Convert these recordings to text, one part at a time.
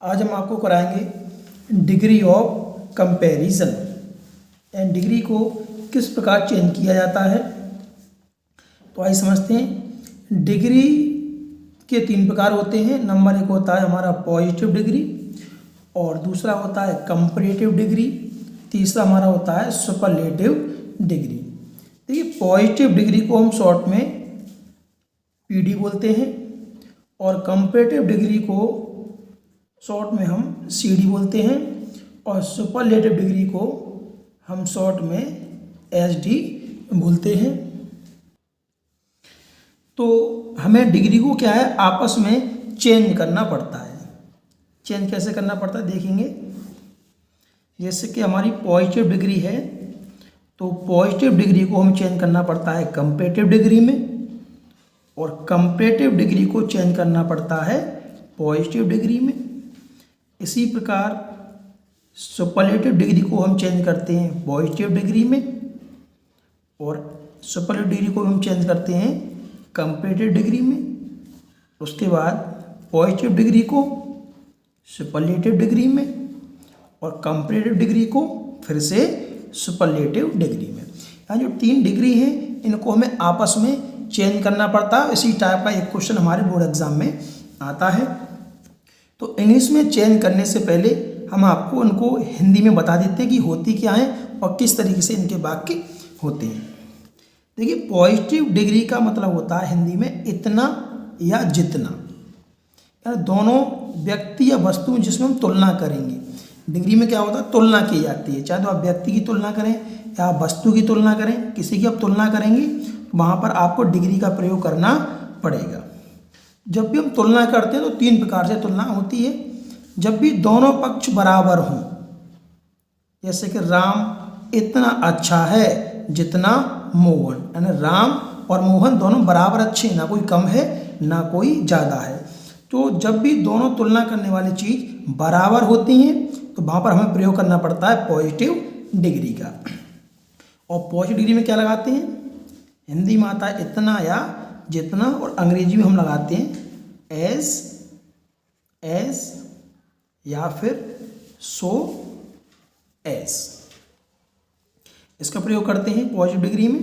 आज हम आपको कराएंगे degree of comparison and degree को किस प्रकार चेंज किया जाता है। तो आइए समझते हैं। डिग्री के तीन प्रकार होते हैं। नंबर एक होता है हमारा पॉजिटिव डिग्री, और दूसरा होता है कंपैरेटिव डिग्री, तीसरा हमारा होता है सुपरलेटिव डिग्री। देखिए, पॉजिटिव डिग्री को हम शॉर्ट में पीडी बोलते हैं और कंपैरेटिव डिग्री को शॉर्ट में हम सीडी बोलते हैं, और सुपरलेटिव डिग्री को हम शॉर्ट में एसडी बोलते हैं। तो हमें डिग्री को क्या है आपस में चेंज करना पड़ता है। चेंज कैसे करना पड़ता है देखेंगे। जैसे कि हमारी पॉजिटिव डिग्री है, तो पॉजिटिव डिग्री को हम चेंज करना पड़ता है कंपैरेटिव डिग्री में, और कंपैरेटिव डिग्री को चेंज करना पड़ता है पॉजिटिव डिग्री में। इसी प्रकार सुपरलेटिव डिग्री को हम चेंज करते हैं पॉजिटिव डिग्री में, और सुपरलेटिव डिग्री को हम चेंज करते हैं कंपैरेटिव डिग्री में। उसके बाद पॉजिटिव डिग्री को सुपरलेटिव डिग्री में, और कंपैरेटिव डिग्री को फिर से सुपरलेटिव डिग्री में। यहाँ जो तीन डिग्री हैं इनको हमें आपस में चेंज करना पड़ता है। इसी टाइप का एक क्वेश्चन हमारे बोर्ड एग्जाम में आता है। तो इंग्लिश में चेंज करने से पहले हम आपको उनको हिंदी में बता देते हैं कि होती क्या है और किस तरीके से इनके वाक्य होते हैं। देखिए, पॉजिटिव डिग्री का मतलब होता है हिंदी में इतना या जितना, यानी दोनों व्यक्ति या वस्तु जिसमें हम तुलना करेंगे। डिग्री में क्या होता है तुलना की जाती है, चाहे तो आप व्यक्ति की तुलना करें या आप वस्तु की तुलना करें, किसी की आप तुलना करेंगे तो वहाँ पर आपको डिग्री का प्रयोग करना पड़ेगा। जब भी हम तुलना करते हैं तो तीन प्रकार से तुलना होती है। जब भी दोनों पक्ष बराबर हों, जैसे कि राम इतना अच्छा है जितना मोहन, यानी राम और मोहन दोनों बराबर अच्छे हैं, ना कोई कम है ना कोई ज़्यादा है। तो जब भी दोनों तुलना करने वाली चीज़ बराबर होती हैं तो वहाँ पर हमें प्रयोग करना पड़ता है पॉजिटिव डिग्री का। और पॉजिटिव डिग्री में क्या लगाते हैं, हिंदी में आता है इतना या जितना, और अंग्रेजी में हम लगाते हैं एज या फिर सो एज। इसका प्रयोग करते हैं पॉजिटिव डिग्री में।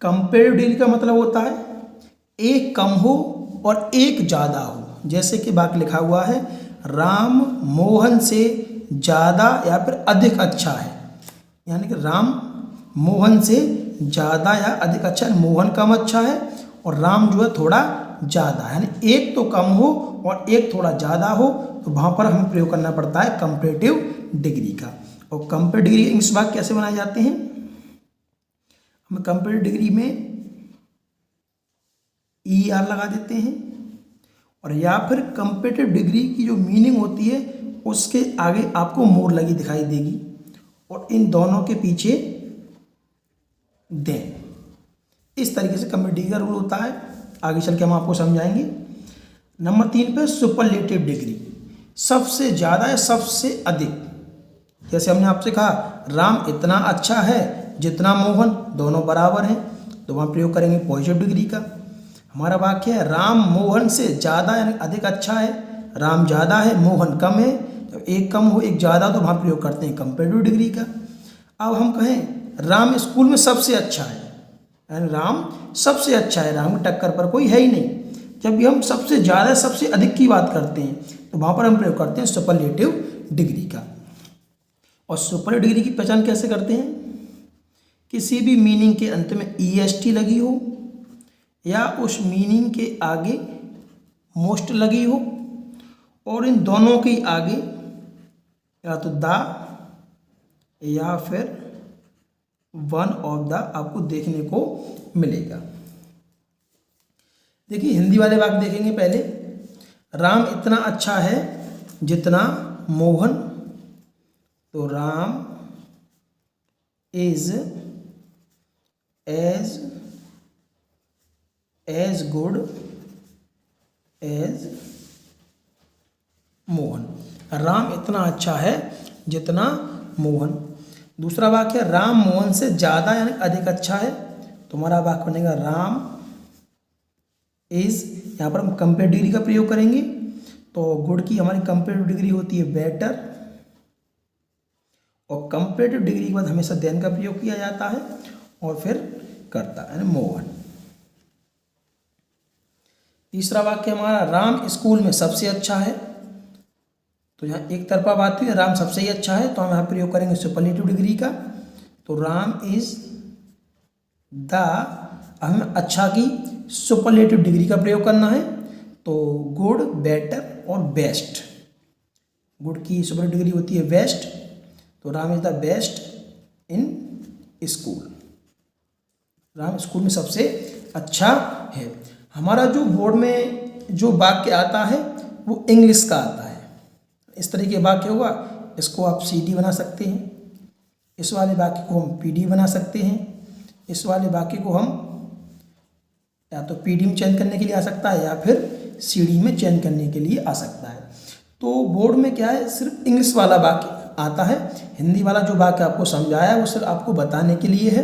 कंपैरेटिव डिग्री का मतलब होता है एक कम हो और एक ज़्यादा हो। जैसे कि वाक्य लिखा हुआ है राम मोहन से ज़्यादा या फिर अधिक अच्छा है, यानी कि राम मोहन से ज़्यादा या अधिक अच्छा है। मोहन कम अच्छा है और राम जो है थोड़ा ज़्यादा है, यानी एक तो कम हो और एक थोड़ा ज़्यादा हो, तो वहाँ पर हमें प्रयोग करना पड़ता है कंपैरेटिव डिग्री का। और कंपैरेटिव डिग्री इंग्लिश वाक्य कैसे बनाए जाते हैं, हम कंपैरेटिव डिग्री में ER लगा देते हैं, और या फिर कंपैरेटिव डिग्री की जो मीनिंग होती है उसके आगे आपको मोर लगी दिखाई देगी, और इन दोनों के पीछे दें। इस तरीके से कंपैरेटिव डिग्री का रूल होता है। आगे चल के हम आपको समझाएंगे। नंबर 3 पे सुपरलेटिव डिग्री, सबसे ज़्यादा या सबसे अधिक। जैसे हमने आपसे कहा राम इतना अच्छा है जितना मोहन, दोनों बराबर हैं, तो वहाँ प्रयोग करेंगे पॉजिटिव डिग्री का। हमारा वाक्य है राम मोहन से ज़्यादा यानी अधिक अच्छा है, राम ज़्यादा है मोहन कम है, तो एक कम हो एक ज़्यादा, तो वहाँ प्रयोग करते हैं कंपैरेटिव डिग्री का। अब हम कहें राम स्कूल में सबसे अच्छा है, यानी राम सबसे अच्छा है, राम की टक्कर पर कोई है ही नहीं। जब भी हम सबसे ज़्यादा सबसे अधिक की बात करते हैं तो वहाँ पर हम प्रयोग करते हैं सुपरलेटिव डिग्री का। और सुपरलेटिव डिग्री की पहचान कैसे करते हैं, किसी भी मीनिंग के अंत में EST लगी हो, या उस मीनिंग के आगे मोस्ट लगी हो, और इन दोनों के आगे या तो द या फिर वन ऑफ द आपको देखने को मिलेगा। देखिए, हिंदी वाले वाक्य देखेंगे पहले। राम इतना अच्छा है जितना मोहन, तो Ram is as good as Mohan. Ram इतना अच्छा है जितना मोहन। दूसरा वाक्य है राम मोहन से ज़्यादा यानी अधिक अच्छा है, तो हमारा वाक्य बनेगा राम इज, यहाँ पर हम कंपेयर डिग्री का प्रयोग करेंगे, तो गुड की हमारी कंपेरेटिव डिग्री होती है बेटर, और कंपेरेटिव डिग्री के बाद हमेशा देन का प्रयोग किया जाता है और फिर करता है मोर। तीसरा वाक्य हमारा राम स्कूल में सबसे अच्छा है। तो यहाँ एक तरफा बात हुई, राम सबसे ही अच्छा है, तो हम यहाँ प्रयोग करेंगे सुपरलेटिव डिग्री का। तो राम इज द, हमें अच्छा की सुपरलेटिव डिग्री का प्रयोग करना है। तो गुड, बेटर और बेस्ट। गुड की सुपरलेटिव डिग्री होती है बेस्ट, तो Ram is the best in school. Ram school में सबसे अच्छा है। हमारा जो बोर्ड में जो वाक्य आता है वो इंग्लिश का आता है। इस तरह के वाक्य होगा, इसको आप CD बना सकते हैं, इस वाले वाक्य को हम PD बना सकते हैं, इस वाले वाक्य को हम या तो PD में चेंज करने के लिए आ सकता है या फिर CD में चेंज करने के लिए आ सकता है। तो बोर्ड में क्या है, सिर्फ इंग्लिश वाला वाक्य आता है, हिंदी वाला जो वाक्य आपको समझाया है वो सिर्फ आपको बताने के लिए है।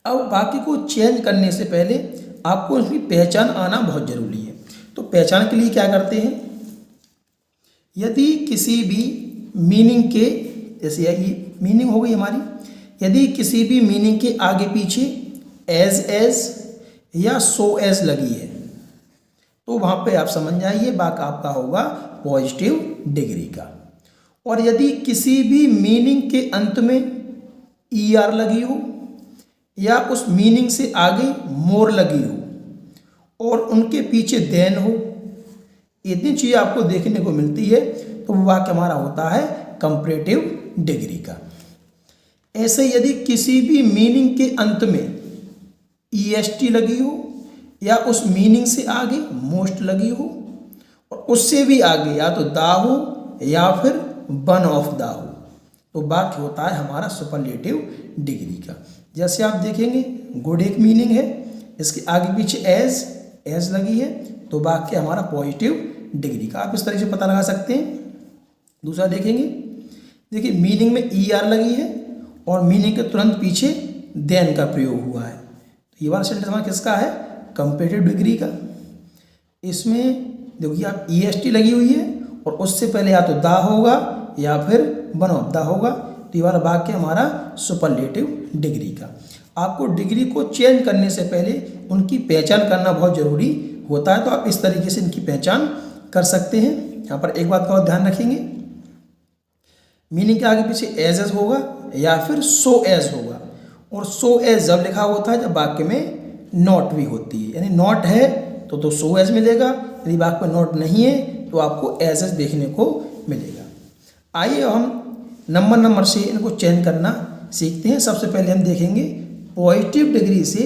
अब वाक्य को चेंज करने से पहले आपको उसकी पहचान आना बहुत जरूरी है। तो पहचान के लिए क्या करते हैं, यदि किसी भी मीनिंग के, जैसे ये मीनिंग हो गई हमारी, यदि किसी भी मीनिंग के आगे पीछे एज या सो एज लगी है तो वहाँ पे आप समझ जाइए वाक्य आपका होगा पॉजिटिव डिग्री का। और यदि किसी भी मीनिंग के अंत में ER लगी हो या उस मीनिंग से आगे मोर लगी हो और उनके पीछे देन हो, इतनी चीज़ आपको देखने को मिलती है, तो वो वाक्य हमारा होता है कंपैरेटिव डिग्री का। ऐसे यदि किसी भी मीनिंग के अंत में EST लगी हो या उस मीनिंग से आगे मोस्ट लगी हो और उससे भी आगे या तो दा हो या फिर वन ऑफ दा हो, तो वाक्य होता है हमारा सुपरलेटिव डिग्री का। जैसे आप देखेंगे गुड एक मीनिंग है, इसके आगे पीछे एज लगी है, तो वाक्य हमारा पॉजिटिव डिग्री का। आप इस तरह से पता लगा सकते हैं। दूसरा देखेंगे, देखिए मीनिंग में ER लगी है और मीनिंग के तुरंत पीछे देन का प्रयोग हुआ है, तो ये वाला सेंटेंस हमारा किसका है, कंपैरेटिव डिग्री का। इसमें देखिए आप EST लगी हुई है और उससे पहले या तो दा होगा या फिर वन ऑफ दा होगा, तो ये वाला वाक्य हमारा सुपरलेटिव डिग्री का। आपको डिग्री को चेंज करने से पहले उनकी पहचान करना बहुत जरूरी होता है, तो आप इस तरीके से इनकी पहचान कर सकते हैं। यहाँ पर एक बात का और ध्यान रखेंगे, मीनिंग के आगे पीछे एज होगा या फिर सो एज होगा, और सो एज जब लिखा होता है जब वाक्य में नॉट भी होती है, यानी नॉट है तो सो एज मिलेगा, यदि वाक्य में नॉट नहीं है तो आपको एज देखने को मिलेगा। आइए हम नंबर से इनको चेंज करना सीखते हैं। सबसे पहले हम देखेंगे पॉजिटिव डिग्री से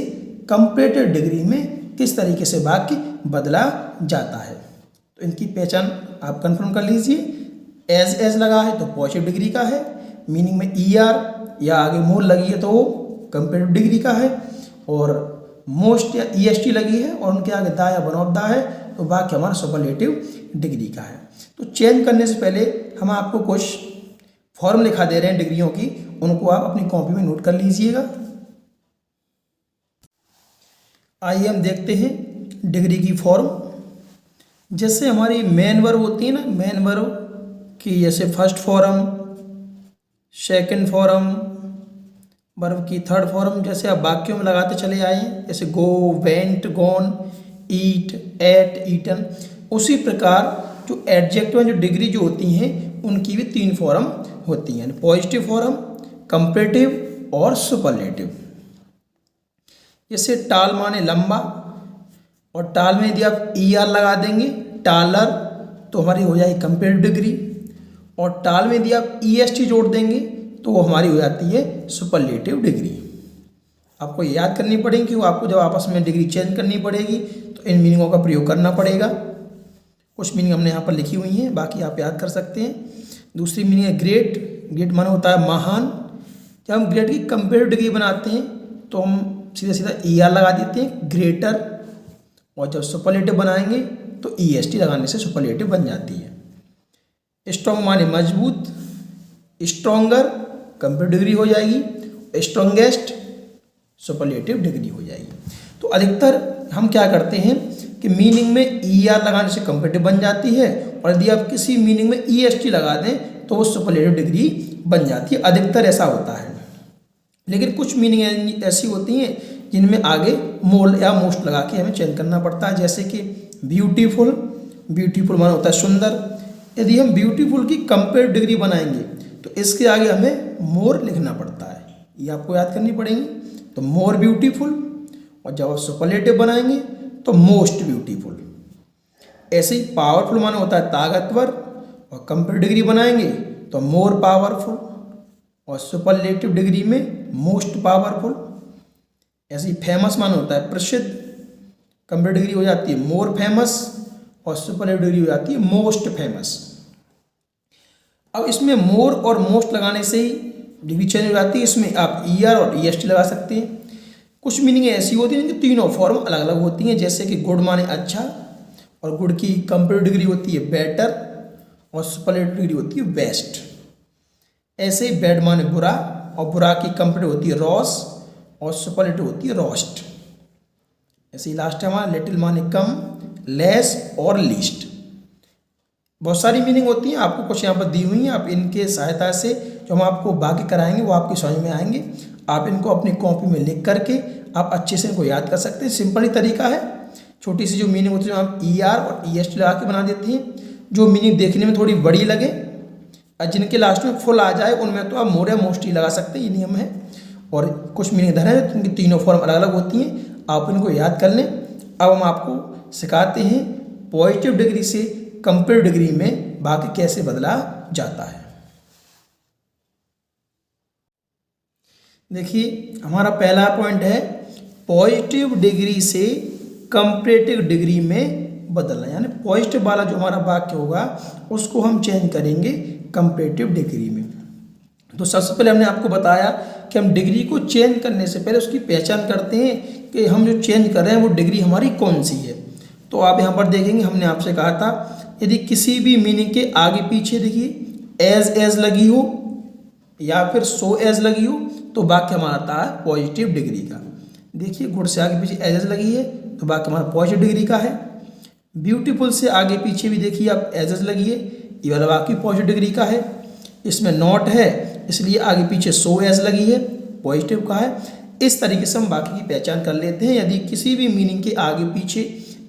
कंपैरेटिव डिग्री में किस तरीके से वाक्य बदला जाता है। तो इनकी पहचान आप कंफर्म कर लीजिए। एज लगा है तो पॉजिटिव डिग्री का है, मीनिंग में ER या आगे मोर लगी है तो वो कंपैरेटिव डिग्री का है, और मोस्ट या EST लगी है और उनके आगे दा या वन ऑफ दा है तो वाक्य हमारा सुपरलेटिव डिग्री का है। तो चेंज करने से पहले हम आपको कुछ फॉर्म लिखा दे रहे हैं डिग्रियों की, उनको आप अपनी कॉपी में नोट कर लीजिएगा। आइए हम देखते हैं डिग्री की फॉर्म। जैसे हमारी मेन वर्ब होती है ना, मेन वर्ब की जैसे first form, second form, verb की थर्ड फॉर्म, जैसे आप वाक्यों में लगाते चले आए, जैसे गो, वेंट, गॉन, ईट, एट, ईटन, उसी प्रकार जो एडजेक्टिव जो डिग्री जो होती हैं उनकी भी 3 फॉर्म होती हैं, पॉजिटिव फॉर्म, कंपैरेटिव और सुपरलेटिव। जैसे टाल माने लंबा, और टाल में यदि आप ER लगा देंगे टालर तो हमारी हो जाएगी कंपैरेटिव डिग्री, और टाल में यदि आप EST जोड़ देंगे तो वो हमारी हो जाती है सुपरलेटिव डिग्री। आपको ये याद करनी पड़ेगी कि वो आपको जब आपस में डिग्री चेंज करनी पड़ेगी तो इन मीनिंगों का प्रयोग करना पड़ेगा। कुछ मीनिंग हमने यहाँ पर लिखी हुई हैं, बाकी आप याद कर सकते हैं। दूसरी मीनिंग है ग्रेट, ग्रेट माना होता है महान। जब हम ग्रेट की कंपैरेटिव डिग्री बनाते हैं तो हम सीधा सीधा ER लगा देते हैं ग्रेटर, और जब सुपरलेटिव बनाएंगे तो EST लगाने से सुपरलेटिव बन जाती है। स्ट्रॉन्ग माने मजबूत, स्ट्रॉन्गर कंपैरेटिव डिग्री हो जाएगी, स्ट्रॉन्गेस्ट सुपरलेटिव डिग्री हो जाएगी। तो अधिकतर हम क्या करते हैं कि मीनिंग में ई आर लगाने से कंपेरेटिव बन जाती है, और यदि आप किसी मीनिंग में ई एस टी लगा दें तो वो सुपरलेटिव डिग्री बन जाती है। अधिकतर ऐसा होता है, लेकिन कुछ मीनिंग ऐसी होती हैं जिनमें आगे मोर या मोस्ट लगा के हमें चेंज करना पड़ता है। जैसे कि ब्यूटीफुल, ब्यूटीफुल माना होता है सुंदर। यदि हम ब्यूटीफुल की कंपेरेटिव डिग्री बनाएंगे तो इसके आगे हमें मोर लिखना पड़ता है, ये आपको याद करनी पड़ेगी। तो मोर ब्यूटीफुल, और जब आप सुपरलेटिव बनाएंगे तो मोस्ट ब्यूटीफुल। ऐसे ही पावरफुल माना होता है ताकतवर, और कंपेरेटिव डिग्री बनाएंगे तो मोर पावरफुल, और सुपरलेटिव डिग्री में मोस्ट पावरफुल। ऐसे ही फेमस माना होता है प्रसिद्ध, कंपेरेटिव डिग्री हो जाती है मोर फेमस, और सुपरलेटिव डिग्री हो जाती है मोस्ट फेमस। अब इसमें मोर और मोस्ट लगाने से ही डिग्री चेंज हो जाती है। इसमें आप ई आर और ई एस टी लगा सकते हैं। कुछ मीनिंग ऐसी होती हैं कि तीनों फॉर्म अलग अलग होती हैं, जैसे कि गुड माने अच्छा, और गुड की कंपेरेटिव डिग्री होती है बेटर, और सुपरलेटिव डिग्री होती है बेस्ट। ऐसे ही बैड माने बुरा, और बुरा की कंपेरेटिव होती है रॉस, और सुपरलेटिव होती है रोस्ट। ऐसे ही लास्ट है हमारा लिटिल माने कम, लेस और लीस्ट। बहुत सारी मीनिंग होती हैं, आपको कुछ यहाँ पर दी हुई हैं। आप इनके सहायता से जो हम आपको बाकी कराएंगे वो आपकी समझ में आएंगे। आप इनको अपनी कॉपी में लिख करके आप अच्छे से इनको याद कर सकते हैं। सिंपल ही तरीका है। छोटी सी जो मीनिंग होती है जो आप ई आर और ई एस टी लगा के बना देते हैं, जो मीनिंग देखने में थोड़ी बड़ी लगे और जिनके लास्ट में फुल आ जाए उनमें तो आप मोर या मोस्ट ही लगा सकते हैं, ये नियम है। और कुछ मीनिंग इधर है, उनकी तीनों फॉर्म अलग अलग होती हैं, आप इनको याद कर लें। अब हम आपको सिखाते हैं पॉजिटिव डिग्री से कंपेरेटिव डिग्री में बाकी कैसे बदला जाता है। देखिए हमारा पहला पॉइंट है पॉजिटिव डिग्री से कंपेरेटिव डिग्री में बदलना, यानी पॉजिटिव वाला जो हमारा वाक्य होगा उसको हम चेंज करेंगे कंपेरेटिव डिग्री में। तो सबसे पहले हमने आपको बताया कि हम डिग्री को चेंज करने से पहले उसकी पहचान करते हैं कि हम जो चेंज कर रहे हैं वो डिग्री हमारी कौन सी है। तो आप यहाँ पर देखेंगे, हमने आपसे कहा था यदि किसी भी मीनिंग के आगे पीछे देखिए एज लगी हो या फिर सो एज लगी हो तो वाक्य हमारा आता है पॉजिटिव डिग्री का। देखिए गुड से आगे पीछे एज लगी है तो वाक्य हमारा पॉजिटिव डिग्री का है। ब्यूटीफुल से आगे पीछे भी देखिए आप एज लगी है, ये वाला वाक्य पॉजिटिव डिग्री का है। इसमें नॉट है इसलिए आगे पीछे सो एज लगी है, पॉजिटिव का है। इस तरीके से हम बाकी की पहचान कर लेते हैं। यदि किसी भी मीनिंग के आगे पीछे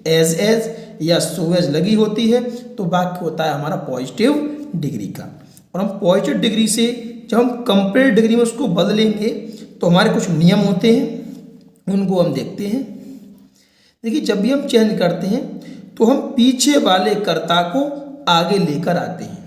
एज या सो एज लगी होती है तो वाक्य होता है हमारा पॉजिटिव डिग्री का। और हम पॉजिटिव डिग्री से जब हम कंपेरेटिव डिग्री में उसको बदलेंगे तो हमारे कुछ नियम होते हैं, उनको हम देखते हैं। देखिए जब भी हम चेंज करते हैं तो हम पीछे वाले कर्ता को आगे लेकर आते हैं।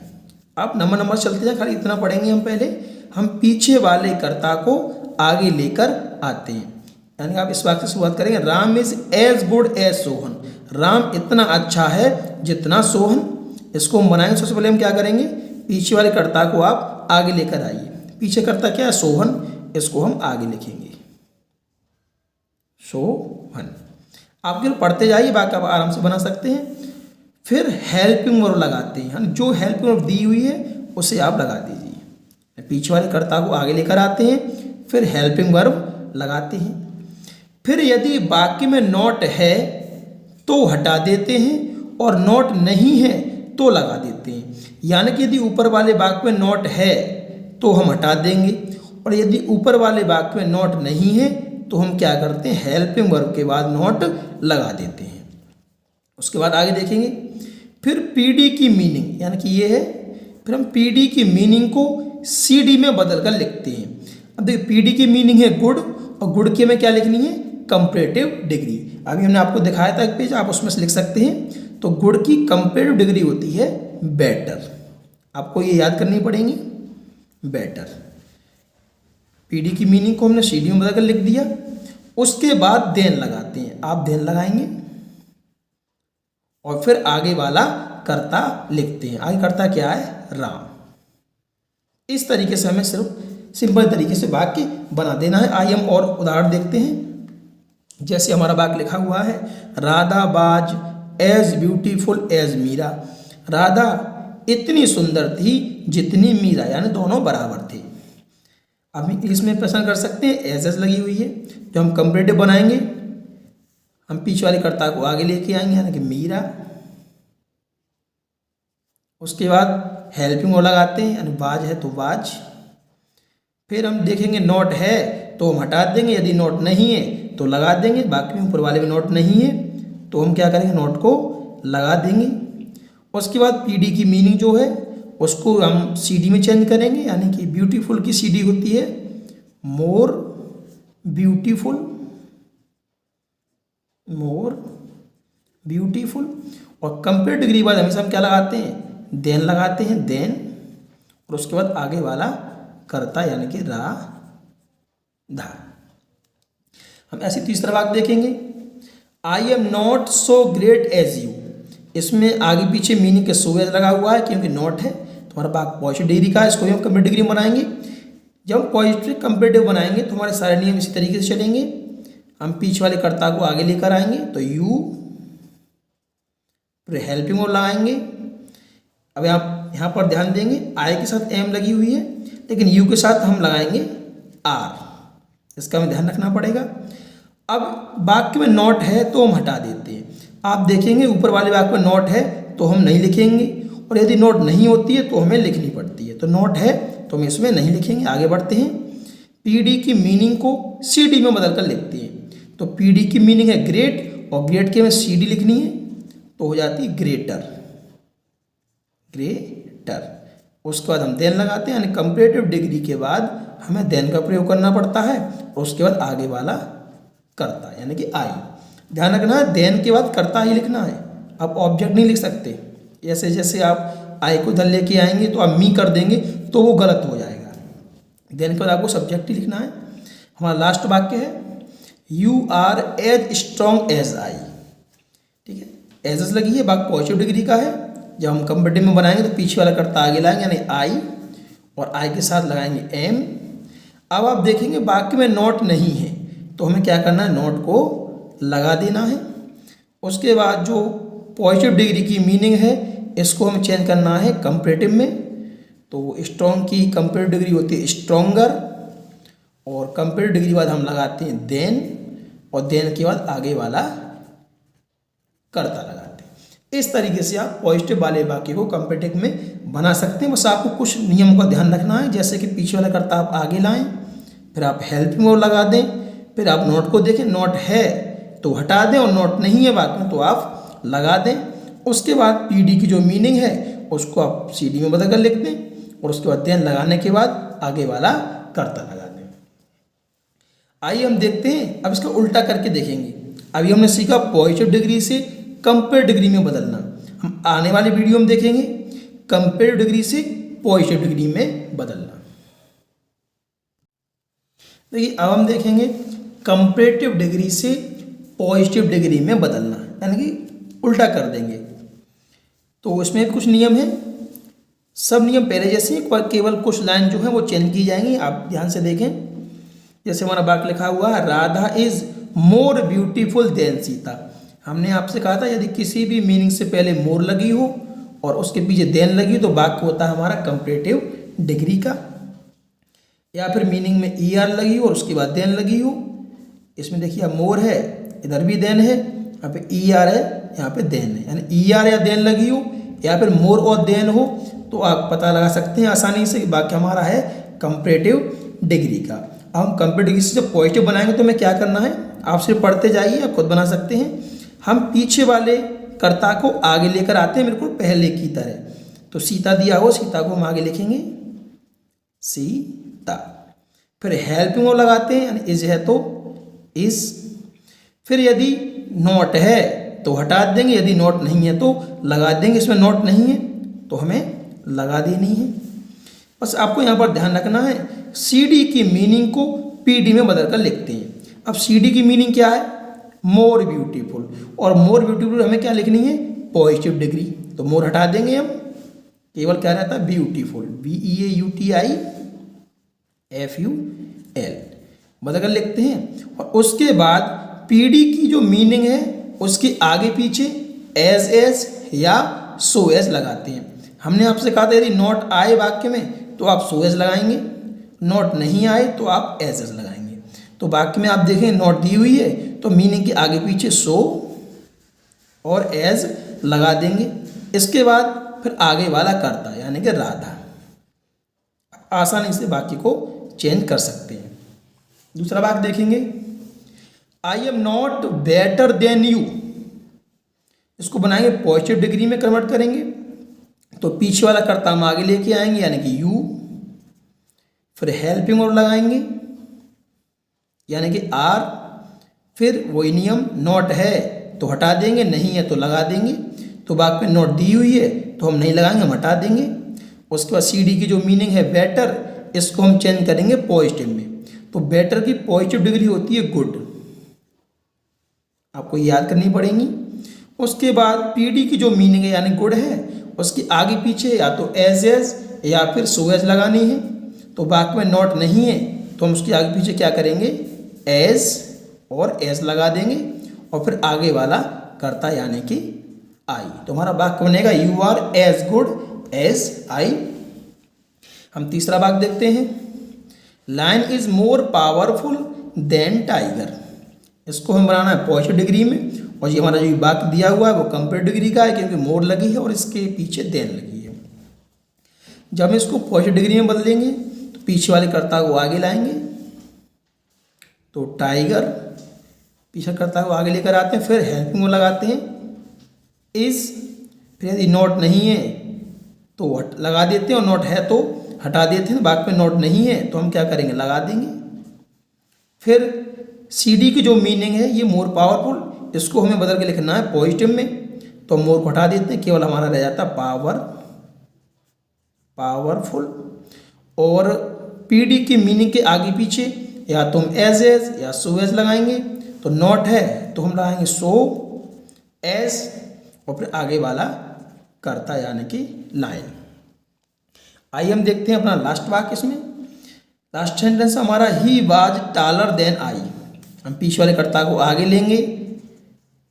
आप नंबर चलते हैं, खाली इतना पढ़ेंगे हम पहले। हम पीछे वाले कर्ता को आगे लेकर आते हैं, यानी आप इस वाक्य से शुरुआत करेंगे Ram is as good as Sohan. Ram इतना अच्छा है जितना सोहन। इसको हम बनाएंगे, सबसे पहले हम क्या करेंगे, पीछे वाले कर्ता को आप आगे लेकर आइए। पीछे कर्ता क्या है, सोहन, इसको हम आगे लिखेंगे सोहन। आप केवल पढ़ते जाइए, बाकी आप आराम से बना सकते हैं। फिर हेल्पिंग वर्ब लगाते हैं, यानी जो हेल्पिंग वर्ब दी हुई है उसे आप लगा दीजिए। पीछे वाले कर्ता को आगे लेकर आते हैं, फिर हेल्पिंग वर्ब लगाते हैं। फिर यदि वाक्य में नॉट है तो हटा देते हैं और नॉट नहीं है तो लगा देते हैं। यानी कि यदि ऊपर वाले वाक्य में नॉट है तो हम हटा देंगे, और यदि ऊपर वाले वाक्य में नॉट नहीं है तो हम क्या करते हैं, हेल्पिंग वर्ब के बाद नॉट लगा देते हैं। उसके बाद आगे देखेंगे। फिर पीडी की मीनिंग, यानी कि ये है, फिर हम पीडी की मीनिंग को सीडी में बदल कर लिखते हैं। अब देखिए पीडी की मीनिंग है गुड, और गुड की हमें क्या लिखनी है, कंपेरेटिव डिग्री। अभी हमने आपको दिखाया था एक पेज, आप उसमें से लिख सकते हैं। तो गुड की कंपेरेटिव डिग्री होती है बेटर। आपको ये याद करनी पड़ेगी, बेटर। पीडी की मीनिंग को हमने सीडी में बदल कर लिख दिया। उसके बाद देन लगाते हैं, आप देन लगाएंगे और फिर आगे वाला कर्ता लिखते हैं। आगे कर्ता क्या है, राम। इस तरीके से हमें सिर्फ सिंपल तरीके से वाक्य बना देना है। आइए हम और उदाहरण देखते हैं। जैसे हमारा वाक्य लिखा हुआ है, Radha was as beautiful as Meera. Radha इतनी सुंदर थी जितनी मीरा, यानी दोनों बराबर थे। अब इंग्लिश में प्रश्न कर सकते हैं, एज लगी हुई है। जो हम कंपेरेटिव बनाएंगे, हम पीछे वाले कर्ता को आगे लेके आएंगे, यानी कि मीरा। उसके बाद हेल्पिंग वर्ब लगाते हैं, यानी वाज है तो वाज। फिर हम देखेंगे नॉट है तो हम हटा देंगे, यदि नॉट नहीं है तो लगा देंगे। बाकी में ऊपर वाले में नॉट नहीं है तो हम क्या करेंगे, नॉट को लगा देंगे। उसके बाद पीडी की मीनिंग जो है उसको हम सीडी में चेंज करेंगे, यानी कि ब्यूटीफुल की सीडी होती है मोर ब्यूटीफुल, मोर ब्यूटीफुल। और कंपेयर डिग्री बाद हमेशा हम क्या लगाते हैं, देन लगाते हैं, देन। और उसके बाद आगे वाला कर्ता यानी कि रा धा। हम ऐसी तीसरा वाक्य देखेंगे, I am not so great as you. इसमें आगे पीछे मीनिंग के सो एज लगा हुआ है क्योंकि नॉट है, तो हमारा वाक्य पॉजिटिव डिग्री का है। इसको भी हम कंपेयर डिग्री में बनाएंगे। जब हम पॉजिटिव कंपेरेटिव बनाएंगे तो हमारे सारे नियम इसी तरीके से चलेंगे। हम पीछे वाले कर्ता को आगे लेकर आएंगे तो यू, फिर हेल्पिंग वर्ब लगाएंगे। अब आप यहाँ पर ध्यान देंगे आई के साथ एम लगी हुई है, लेकिन यू के साथ हम लगाएंगे आर, इसका हमें ध्यान रखना पड़ेगा। अब वाक्य में नॉट है तो हम हटा देते हैं। आप देखेंगे ऊपर वाले वाक्य में नॉट है तो हम नहीं लिखेंगे, और यदि नॉट नहीं होती है तो हमें लिखनी पड़ती है। तो नॉट है तो हम इसमें नहीं लिखेंगे। आगे बढ़ते हैं, पीडी की मीनिंग को सीडी में बदल कर लिखते हैं। तो पीडी की मीनिंग है ग्रेट, और ग्रेट के में सीडी लिखनी है तो हो जाती है ग्रेटर, ग्रेटर। उसके बाद हम देन लगाते हैं, यानी कंपेरेटिव डिग्री के बाद हमें देन का प्रयोग करना पड़ता है। और उसके बाद आगे वाला कर्ता यानी कि आई। ध्यान रखना है देन के बाद कर्ता ही लिखना है, आप ऑब्जेक्ट नहीं लिख सकते। ऐसे जैसे आप आई को इधर लेके आएंगे तो आप मी कर देंगे तो वो गलत हो जाएगा। देन के बाद आपको सब्जेक्ट ही लिखना है। हमारा लास्ट वाक्य है, you are as strong as I. ठीक है, एज लगी है, वाक्य पॉजिटिव डिग्री का है। जब हम कंपेरेटिव में बनाएंगे तो पीछे वाला कर्ता आगे लाएंगे, यानी आई, और आई के साथ लगाएंगे एम। अब आप देखेंगे वाक्य में नॉट नहीं है तो हमें क्या करना है, नॉट को लगा देना है। उसके बाद जो पॉजिटिव डिग्री की मीनिंग है इसको हमें चेंज करना है कंपेरेटिव में। तो स्ट्रॉन्ग की कंपेरेटिव डिग्री होती है स्ट्रॉन्गर, और कंपेरेटिव डिग्री बाद हम लगाते हैं देन, और देन के बाद आगे वाला कर्ता लगाते हैं। इस तरीके से आप पॉजिटिव वाले वाक्य को कंपेरेटिव में बना सकते हैं। बस आपको कुछ नियमों का ध्यान रखना है, जैसे कि पीछे वाला कर्ता आप आगे लाएं, फिर आप हेल्पिंग वर्ब लगा दें, फिर आप नॉट को देखें, नॉट है तो हटा दें, और नॉट नहीं है वाक्य में तो आप लगा दें। उसके बाद पीडी की जो मीनिंग है उसको आप सीडी में बदल कर लिख दें, और उसके बाद देन लगाने के बाद आगे वाला कर्ता लगा दें। आइए हम देखते हैं, अब इसका उल्टा करके देखेंगे। अभी हमने सीखा पॉजिटिव डिग्री से कंपेयर डिग्री में बदलना। हम आने वाले वीडियो में देखेंगे कंपेयर डिग्री से पॉजिटिव डिग्री में बदलना। देखिए अब हम देखेंगे कंपेरेटिव डिग्री से पॉजिटिव डिग्री में बदलना, यानी कि उल्टा कर देंगे। तो इसमें कुछ नियम है, सब नियम पहले जैसे ही, केवल कुछ लाइन जो है वो चेंज की जाएंगी। आप ध्यान से देखें, जैसे हमारा वाक्य लिखा हुआ है, Radha is more beautiful then Sita. हमने आपसे कहा था यदि किसी भी मीनिंग से पहले मोर लगी हो और उसके पीछे देन लगी हो तो वाक्य होता है हमारा कंपेरेटिव डिग्री का। या फिर मीनिंग में ई आर लगी हो और उसके बाद देन लगी हो। इसमें देखिए अब मोर है, इधर भी देन है, यहाँ पे ई आर है, यहाँ पे देन है, यानी ई आर या देन लगी हो या फिर मोर और देन हो तो आप पता लगा सकते हैं आसानी से वाक्य हमारा है कंपेरेटिव डिग्री का। अब हम कंपेरेटिव डिग्री से जब पॉजिटिव बनाएंगे तो हमें क्या करना है, आप सिर्फ पढ़ते जाइए, आप खुद बना सकते हैं। हम पीछे वाले कर्ता को आगे लेकर आते हैं बिल्कुल पहले की तरह। तो सीता दिया हो, सीता को हम आगे लिखेंगे सीता। फिर हेल्पिंग वर्ब लगाते हैं, यानी इज है तो इज। फिर यदि नॉट है तो हटा देंगे, यदि नॉट नहीं है तो लगा देंगे। इसमें नॉट नहीं है तो हमें लगा देनी है। बस आपको यहाँ पर ध्यान रखना है, सीडी की मीनिंग को पीडी में बदल कर लिखते हैं। अब सीडी की मीनिंग क्या है, मोर ब्यूटीफुल, और मोर ब्यूटीफुल हमें क्या लिखनी है, पॉजिटिव डिग्री। तो मोर हटा देंगे हम, केवल क्या रहता है ब्यूटीफुल, BEAUTIFUL बदल कर लिखते हैं। और उसके बाद पीडी की जो मीनिंग है उसके आगे पीछे एज या सो एज लगाते हैं। हमने आपसे कहा था यदि नॉट आए वाक्य में तो आप सो एज लगाएंगे, नॉट नहीं आए तो आप एज लगाएंगे। तो वाक्य में आप देखें नॉट दी हुई है तो मीनिंग के आगे पीछे सो और एज लगा देंगे। इसके बाद फिर आगे वाला कर्ता यानी कि राधा। आसानी से वाक्य को चेंज कर सकते हैं। दूसरा वाक्य देखेंगे, I am not better than you. इसको बनाएंगे पॉजिटिव डिग्री में कन्वर्ट करेंगे तो पीछे वाला कर्ता हम आगे लेके आएंगे यानी कि यू, फिर हेल्पिंग और लगाएंगे यानी कि आर, फिर वही नियम नॉट है तो हटा देंगे, नहीं है तो लगा देंगे। तो वाक्य में नॉट दी हुई है तो हम नहीं लगाएंगे, हम हटा देंगे। उसके बाद सी डी की जो मीनिंग है बेटर, इसको हम चेंज करेंगे पॉजिटिव में। तो बेटर की पॉजिटिव डिग्री होती है गुड, आपको याद करनी पड़ेगी। उसके बाद पी डी की जो मीनिंग है यानी गुड है, उसके आगे पीछे या तो एज या फिर सो एज लगानी है। तो वाक्य में नॉट नहीं है तो हम उसके आगे पीछे क्या करेंगे, एज और एज लगा देंगे और फिर आगे वाला कर्ता यानी कि आई। तो हमारा वाक्य बनेगा you are as good as I. हम तीसरा वाक्य देखते हैं, lion is more powerful than tiger. इसको हम बनाना है पॉजिटिव डिग्री में और ये हमारा जो वाक्य दिया हुआ है वो कंपेरेटिव डिग्री का है क्योंकि मोर लगी है और इसके पीछे देन लगी है। जब हम इसको पॉजिटिव डिग्री में बदलेंगे तो पीछे वाले कर्ता को आगे लाएंगे तो टाइगर, पीछे कर्ता को आगे लेकर आते हैं, फिर हेल्पिंग को लगाते हैं इज, फिर यदि नॉट नहीं है तो लगा देते हैं और नॉट है तो हटा देते हैं। वाक्य में नॉट नहीं है तो हम क्या करेंगे, लगा देंगे। फिर सी डी की जो मीनिंग है ये मोर पावरफुल, इसको हमें बदल के लिखना है पॉजिटिव में तो मोर को हटा देते हैं, केवल हमारा रह जाता पावरफुल। और पी डी की मीनिंग के आगे पीछे या तो हम एज या सो एज लगाएंगे। तो नॉट है तो हम लगाएंगे सो एज और फिर आगे वाला कर्ता यानी कि लाइन। आइए हम देखते हैं अपना लास्ट वाक्य। इसमें लास्ट सेंटेंस हमारा ही वाज टालर देन आई। हम पीछे वाले कर्ता को आगे लेंगे,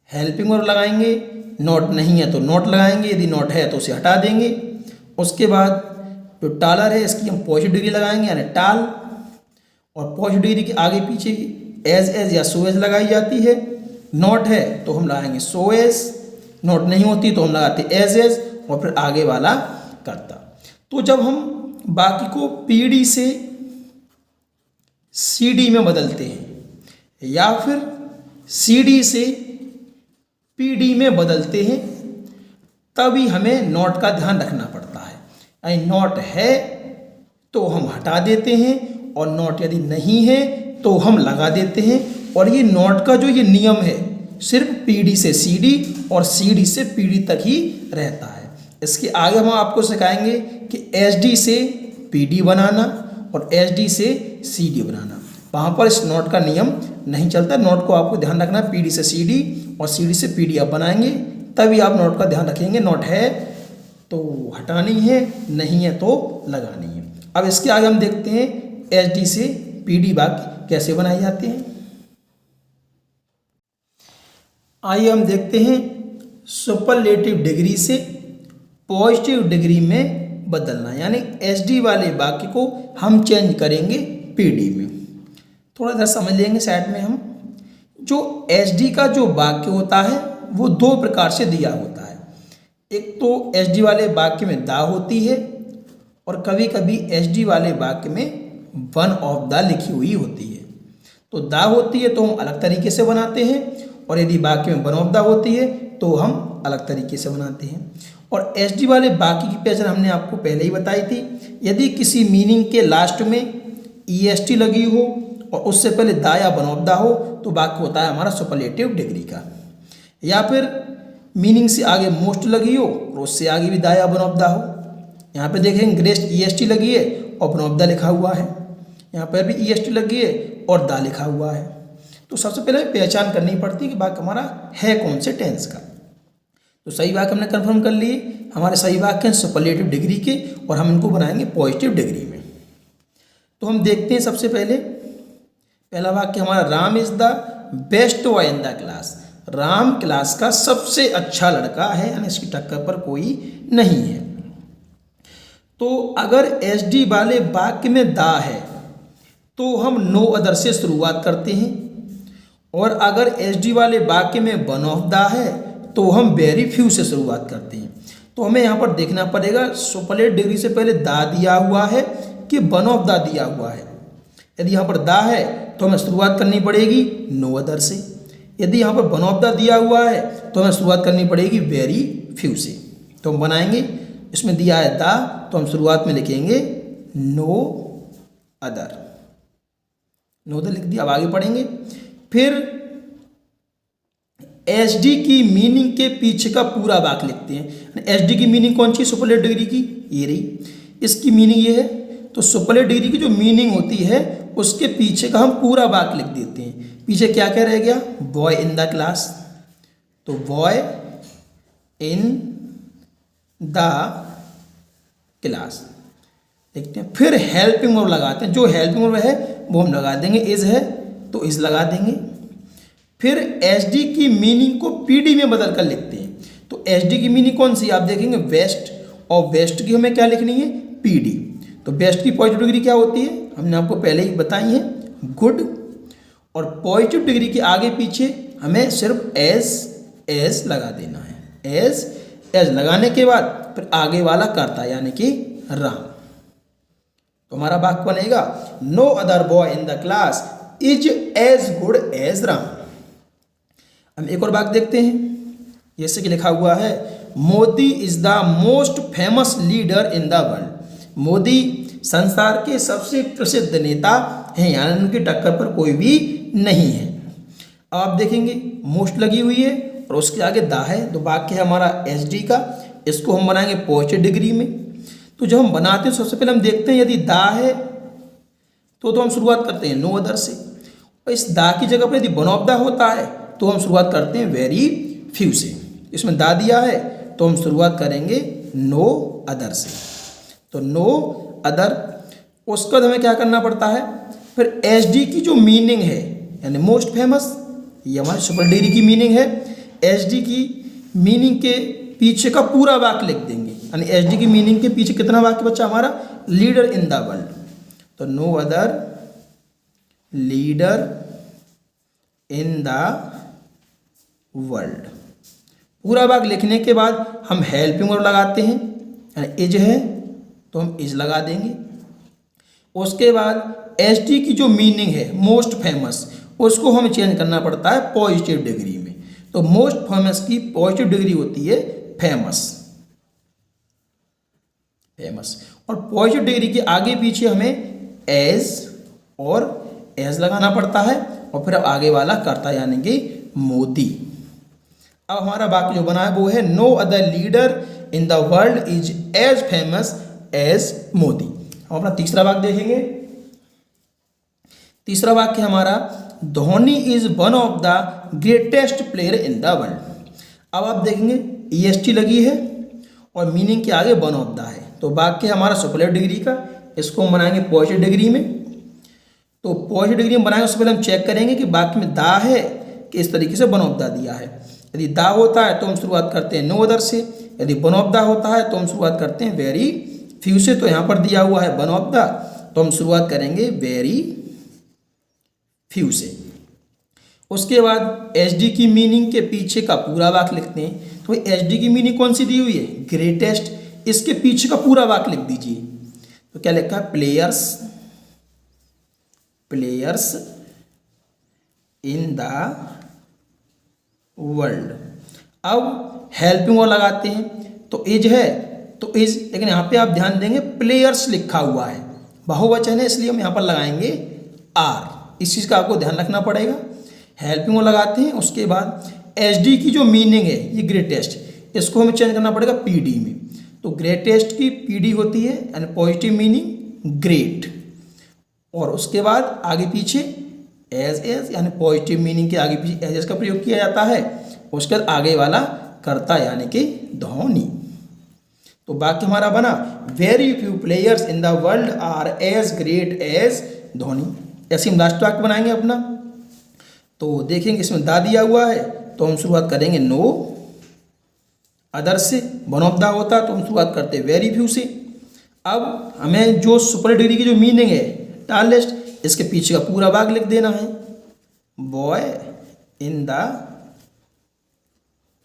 हेल्पिंग और लगाएंगे, नॉट नहीं है तो नॉट लगाएंगे, यदि नॉट है तो उसे हटा देंगे। उसके बाद जो टालर है इसकी हम पॉजिटिव डिग्री लगाएंगे यानी टाल, और पॉजिटिव डिग्री के आगे पीछे एज या सो एज लगाई जाती है। नॉट है तो हम लगाएंगे सो एज, नॉट नहीं होती तो हम लगाते एज और फिर आगे वाला कर्ता। तो जब हम बाकी को पी डी से सी डी में बदलते हैं या फिर सी डी से पी डी में बदलते हैं तभी हमें नॉट का ध्यान रखना पड़ता है। यानी नॉट है तो हम हटा देते हैं और नॉट यदि नहीं है तो हम लगा देते हैं। और ये नॉट का जो ये नियम है सिर्फ पी डी से सी डी और सी डी से पी डी तक ही रहता है। इसके आगे हम आपको सिखाएंगे कि एच डी से पी डी बनाना और एच डी से सी डी बनाना। वहाँ पर इस नॉट का नियम नहीं चलता। नॉट को आपको ध्यान रखना है, पी डी से सी डी और सी डी से पी डी आप बनाएंगे तभी आप नॉट का ध्यान रखेंगे। नॉट है तो हटानी है, नहीं है तो लगानी है। अब इसके आगे हम देखते हैं एच डी से पी डी वाक्य कैसे बनाए जाते हैं। आइए हम देखते हैं सुपरलेटिव डिग्री से पॉजिटिव डिग्री में बदलना, यानी एच डी वाले वाक्य को हम चेंज करेंगे पी डी में। थोड़ा सा समझ लेंगे साइड में। हम जो एच डी का जो वाक्य होता है वो दो प्रकार से दिया होता है। एक तो एच डी वाले वाक्य में दा होती है और कभी कभी एच डी वाले वाक्य में वन ऑफ द लिखी हुई होती है। तो दा होती है तो हम अलग तरीके से बनाते हैं और यदि वाक्य में वन ऑफ द होती है तो हम अलग तरीके से बनाते हैं। और एच डी वाले वाक्य की पहचान हमने आपको पहले ही बताई थी। यदि किसी मीनिंग के लास्ट में ई एस टी लगी हो और उससे पहले दा या वन ऑफ द हो तो वाक्य होता है हमारा सुपरलेटिव डिग्री का। या फिर मीनिंग से आगे मोस्ट लगी हो और उससे आगे भी दा या वन ऑफ द हो। यहाँ पे देखेंगे ग्रेस्ट ई एस टी लगी है और वन ऑफ द लिखा हुआ है। यहाँ पर भी ई एस टी लगी है और दा लिखा हुआ है। तो सबसे पहले पहचान करनी पड़ती है कि वाक्य हमारा है कौन से टेंस का। तो सही वाक्य हमने कंफर्म कर लिए। हमारे सही वाक्य हैं सुपरलेटिव डिग्री के और हम इनको बनाएंगे पॉजिटिव डिग्री में। तो हम देखते हैं सबसे पहले पहला वाक्य हमारा Ram is the best boy in the class. Ram class का सबसे अच्छा लड़का है, यानी इसकी टक्कर पर कोई नहीं है। तो अगर एच डी वाले वाक्य में दा है तो हम नो अदर से शुरुआत करते हैं, और अगर एस डी वाले वाक्य में वन ऑफ द है तो हम वेरी फ्यू से शुरुआत करते हैं। तो हमें यहाँ पर देखना पड़ेगा सुपरलेट डिग्री से पहले दा दिया हुआ है कि वन ऑफ द दिया हुआ है। यदि यहाँ पर दा है तो हमें शुरुआत करनी पड़ेगी नो अदर से। यदि यहाँ पर वन ऑफ द दिया हुआ है तो हमें शुरुआत करनी पड़ेगी वेरी फ्यू से। तो हम बनाएंगे, इसमें दिया है दा तो हम शुरुआत में लिखेंगे नो अदर। नो अदर लिख दिया। अब आगे पढ़ेंगे। फिर एस डी की मीनिंग के पीछे का पूरा वाक्य लिखते हैं। एस डी की मीनिंग कौन सी? सुपरलेट डिग्री की, ये रही। इसकी मीनिंग ये है, तो सुपरलेट डिग्री की जो मीनिंग होती है उसके पीछे का हम पूरा वाक्य लिख देते हैं। पीछे क्या क्या रह गया? बॉय इन द क्लास, तो बॉय इन द क्लास लिखते हैं। फिर हेल्पिंग वर्ब लगाते हैं। जो हेल्पिंग वर्ब है वो हम लगा देंगे, इज है तो इज लगा देंगे। फिर एस डी की मीनिंग को पी डी में बदल कर लिखते हैं। तो एस डी की मीनिंग कौन सी? आप देखेंगे वेस्ट, और वेस्ट की हमें क्या लिखनी है? P D. तो वेस्ट की पॉजिटिव डिग्री क्या होती है? हमने आपको पहले ही बताई है, गुड। और पॉजिटिव डिग्री के आगे पीछे हमें सिर्फ एज लगा देना है। एज लगाने के बाद फिर आगे वाला कर्ता यानी कि राम। तो हमारा वाक्य बनेगा no other boy in the class is as good as Ram. हम एक और वाक्य देखते हैं, जैसे कि लिखा हुआ है Modi is the most famous leader in the world. Modi संसार के सबसे प्रसिद्ध नेता हैं, यानी उनकी टक्कर पर कोई भी नहीं है। अब आप देखेंगे मोस्ट लगी हुई है और उसके आगे दा है, तो वाक्य है हमारा एस डी का। इसको हम बनाएंगे पॉजिटिव डिग्री में। तो जब हम बनाते हैं सबसे पहले हम देखते हैं यदि दा है तो हम शुरुआत करते हैं नो अदर से, और इस दा की जगह पर यदि वन ऑफ द होता है तो हम शुरुआत करते हैं वेरी फ्यू से। इसमें दा दिया है तो हम शुरुआत करेंगे नो अदर से। तो नो अदर, उसके बाद हमें क्या करना पड़ता है? फिर एस डी की जो मीनिंग है यानी मोस्ट फेमस, ये हमारी सुपर डिग्री की मीनिंग है। एस डी की मीनिंग के पीछे का पूरा वाक्य लिख देंगे, यानी एस डी की मीनिंग के पीछे कितना वाक्य बचा हमारा? Leader in the world. तो no other leader in the world. पूरा वाक्य लिखने के बाद हम हेल्पिंग वर्ब लगाते हैं, यानी इज है तो हम इज लगा देंगे। उसके बाद एस डी की जो मीनिंग है मोस्ट फेमस, उसको हमें चेंज करना पड़ता है पॉजिटिव डिग्री में। तो मोस्ट फेमस की पॉजिटिव डिग्री होती है फेमस। और पॉजिटिव डिग्री के आगे पीछे हमें एज और एज लगाना पड़ता है, और फिर अब आगे वाला कर्ता यानी कि मोदी। अब हमारा वाक्य जो बना है वो है no other leader in the world is as famous as Modi. हम अपना तीसरा वाक्य देखेंगे। तीसरा वाक्य हमारा Dhoni is one of the greatest player in the world. अब आप देखेंगे EST लगी है और मीनिंग के आगे वन ऑफ द है, तो वाक्य हमारा सुपरलेट डिग्री का। इसको हम बनाएंगे पॉजिटिव डिग्री में। तो पॉजिटिव डिग्री में बनाएंगे, उससे पहले हम चेक करेंगे कि वाक्य में दा है कि इस तरीके से वन ऑफ द दिया है। यदि दा होता है तो हम शुरुआत करते हैं नो अदर से, यदि वन ऑफ द होता है तो हम शुरुआत करते हैं वेरी फ्यू से। तो यहाँ पर दिया हुआ है वन ऑफ द, तो हम शुरुआत करेंगे वेरी फ्यू से। उसके बाद एस डी की मीनिंग के पीछे का पूरा वाक्य लिखते हैं। तो एस डी की मीनिंग कौन सी दी हुई है? ग्रेटेस्ट। इसके पीछे का पूरा वाक्य लिख दीजिए। तो क्या लिखा है? Players in the world. अब हेल्पिंग वर्ब लगाते हैं, तो इज है तो इज, लेकिन यहाँ पे आप ध्यान देंगे प्लेयर्स लिखा हुआ है, बहुवचन है, इसलिए हम यहाँ पर लगाएंगे आर। इस चीज़ का आपको ध्यान रखना पड़ेगा। हेल्पिंग वर्ब लगाते हैं, उसके बाद एस डी की जो मीनिंग है ये ग्रेटेस्ट, इसको हमें चेंज करना पड़ेगा पी डी में। तो ग्रेटेस्ट की पी डी होती है यानी पॉजिटिव मीनिंग ग्रेट, और उसके बाद आगे पीछे एज यानी पॉजिटिव मीनिंग के आगे पीछे एज का प्रयोग किया जाता है। उसके बाद आगे वाला कर्ता यानी कि धोनी। तो वाक्य हमारा बना very few players in the world are as great as Dhoni. ऐसे हम लास्ट वाक्य बनाएंगे अपना। तो देखेंगे इसमें दा दिया हुआ है तो हम शुरुआत करेंगे नो अदर से। वन ऑफ दा होता तो हम शुरुआत करते वेरी फ्यू से। अब हमें जो सुपर डिग्री की जो मीनिंग है टालेस्ट, इसके पीछे का पूरा भाग लिख देना है, बॉय इन द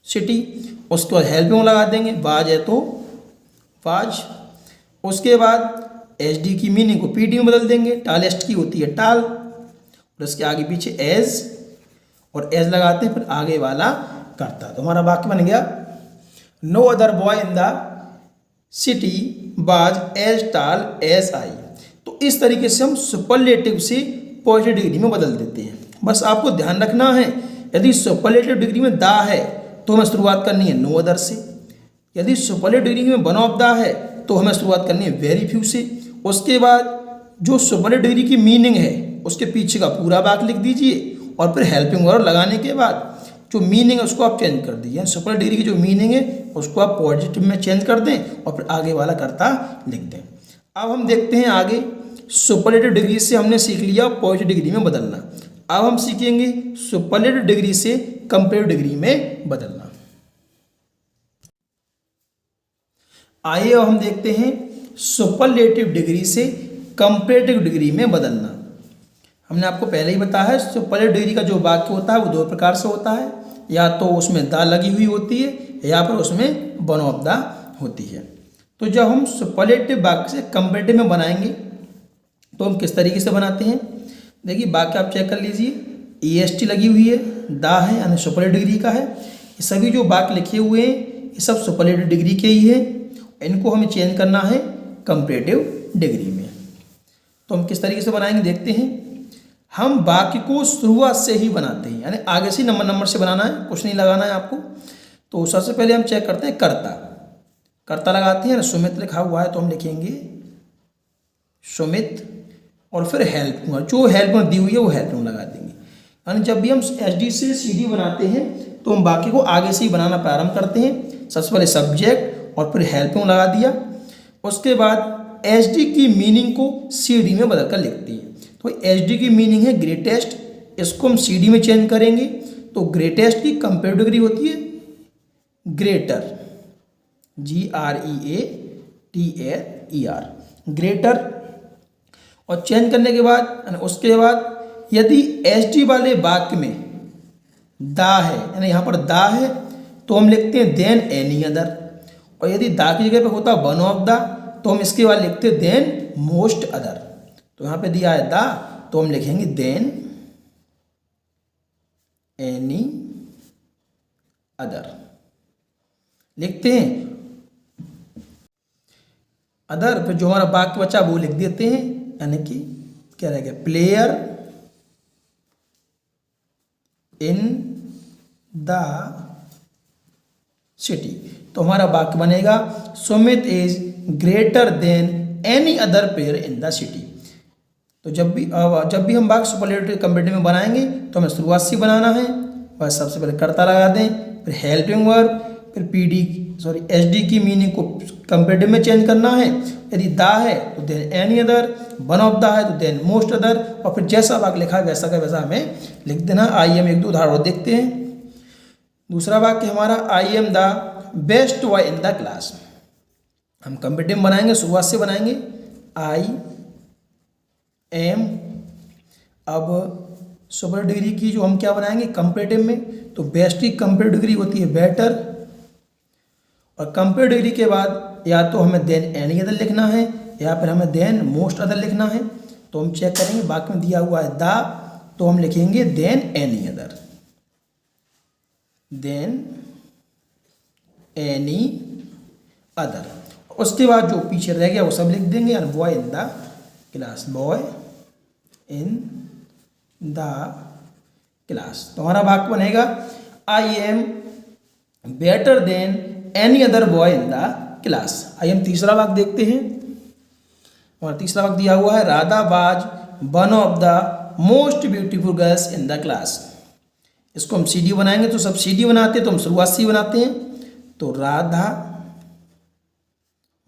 सिटी। उसके बाद हेल्पिंग वर्ब लगा देंगे, वाज है तो वाज। उसके बाद एच डी की मीनिंग को पी डी में बदल देंगे, टालेस्ट की होती है टाल, और इसके आगे पीछे एज, और एज लगाते हैं फिर आगे वाला करता। तो हमारा वाक्य बन गया, no other boy in the city was as tall as I. तो इस तरीके से हम सुपरलेटिव से पॉजिटिव डिग्री में बदल देते हैं। बस आपको ध्यान रखना है, यदि सुपरलेटिव डिग्री में दा है तो हमें शुरुआत करनी है नो अदर से, यदि सुपरलेटिव डिग्री में वन ऑफ द है तो हमें शुरुआत करनी है वेरी फ्यू से। उसके बाद जो सुपरलेटिव डिग्री की मीनिंग है उसके पीछे का पूरा वाक्य लिख दीजिए, और फिर हेल्पिंग वर्ब लगाने के बाद जो मीनिंग है उसको आप चेंज कर दीजिए। सुपरलेटिव डिग्री की जो मीनिंग है उसको आप पॉजिटिव में चेंज कर दें और फिर आगे वाला कर्ता लिख दें। अब हम देखते हैं आगे, सुपरलेटिव डिग्री से हमने सीख लिया पॉजिटिव डिग्री में बदलना। अब हम सीखेंगे सुपरलेटिव डिग्री से कंपैरेटिव डिग्री में बदलना। आइए अब हम देखते हैं सुपरलेटिव डिग्री से कंपैरेटिव डिग्री में बदलना। हमने आपको पहले ही बताया है सुपरलेटिव डिग्री का जो वाक्य होता है वो दो प्रकार से होता है, या तो उसमें द लगी हुई होती है या फिर उसमें वन ऑफ द होती है। तो जब हम सुपरलेटिव वाक्य से कंपैरेटिव में बनाएंगे तो हम किस तरीके से बनाते हैं, देखिए वाक्य आप चेक कर लीजिए, EST लगी हुई है, द है यानी सुपरलेटिव डिग्री का है। ये सभी जो वाक्य लिखे हुए हैं ये सब सुपरलेटिव डिग्री के ही है, इनको हमें चेंज करना है कंपैरेटिव डिग्री में। तो हम किस तरीके से बनाएंगे देखते हैं। हम वाक्य को शुरुआत से ही बनाते हैं, यानी आगे से नंबर से बनाना है, कुछ नहीं लगाना है आपको। तो सबसे पहले हम चेक करते हैं कर्ता, कर्ता लगाते हैं, सुमित लिखा हुआ है तो हम लिखेंगे सुमित, और फिर हेल्प, जो हेल्प दी हुई है वो हेल्प लगा देंगे। यानी जब भी हम SD से CD बनाते हैं तो हम वाक्य को आगे से ही बनाना प्रारंभ करते हैं। सबसे पहले सब्जेक्ट और फिर हेल्प लगा दिया, उसके बाद SD की मीनिंग को CD में बदल कर लिखते हैं। तो SD की मीनिंग है ग्रेटेस्ट, इसको हम CD में चेंज करेंगे तो ग्रेटेस्ट की कंपैरेटिव डिग्री होती है ग्रेटर, GREATER, ग्रेटर। और चेंज करने के बाद उसके बाद यदि SD वाले वाक्य में दा है, यानी यहाँ पर दा है तो हम लिखते हैं देन एनी अदर, और यदि दा की जगह पे होता वन ऑफ द तो हम इसके बाद लिखते हैं देन मोस्ट अदर। तो यहाँ पे दिया है दा तो हम लिखेंगे देन एनी अदर, लिखते हैं अदर, फिर जो हमारा वाक्य बचा वो लिख देते हैं, यानी कि क्या रहेगा, प्लेयर इन द सिटी। तो हमारा वाक्य बनेगा Sumit is greater than any other player in the city. तो जब भी हम वाक्य सुपरलेटिव कंपैरेटिव में बनाएंगे तो हमें शुरुआत से बनाना है। बस सबसे पहले कर्ता लगा दें, फिर हेल्पिंग वर्ब, फिर SD की मीनिंग को कंपैरेटिव में चेंज करना है। यदि दा है तो than any other, one of the है तो देन मोस्ट अदर, और फिर जैसा वाक्य लिखा है वैसा का वैसा हमें लिख देना। आइए हम एक दो उदाहरण और देखते हैं। दूसरा वाक्य हमारा I am the best boy in the class. हम कंपैरेटिव बनाएंगे, शुरुआत से बनाएंगे आई एम। अब सुपर डिग्री की जो हम क्या बनाएंगे कंपैरेटिव में, तो बेस्ट की कंपैरेटिव डिग्री होती है बेटर, और कंपैरेटिव डिग्री के बाद या तो हमें देन एनी अदर लिखना है या फिर हमें देन मोस्ट अदर लिखना है। तो हम चेक करेंगे, वाक्य में दिया हुआ है दा तो हम लिखेंगे than any other, than any other. उसके बाद जो पीछे रह गया वो सब लिख देंगे, यानी boy in the class, boy in the class. तो हमारा वाक्य बनेगा I am better than any other boy in the class. आइए हम तीसरा वाक्य देखते हैं। और तीसरा वाक्य दिया हुआ है Radha was one of the most beautiful girls in the class. इसको हम CD बनाएंगे तो सब CD बनाते हैं, तो हम शुरुआत से ही बनाते हैं। तो राधा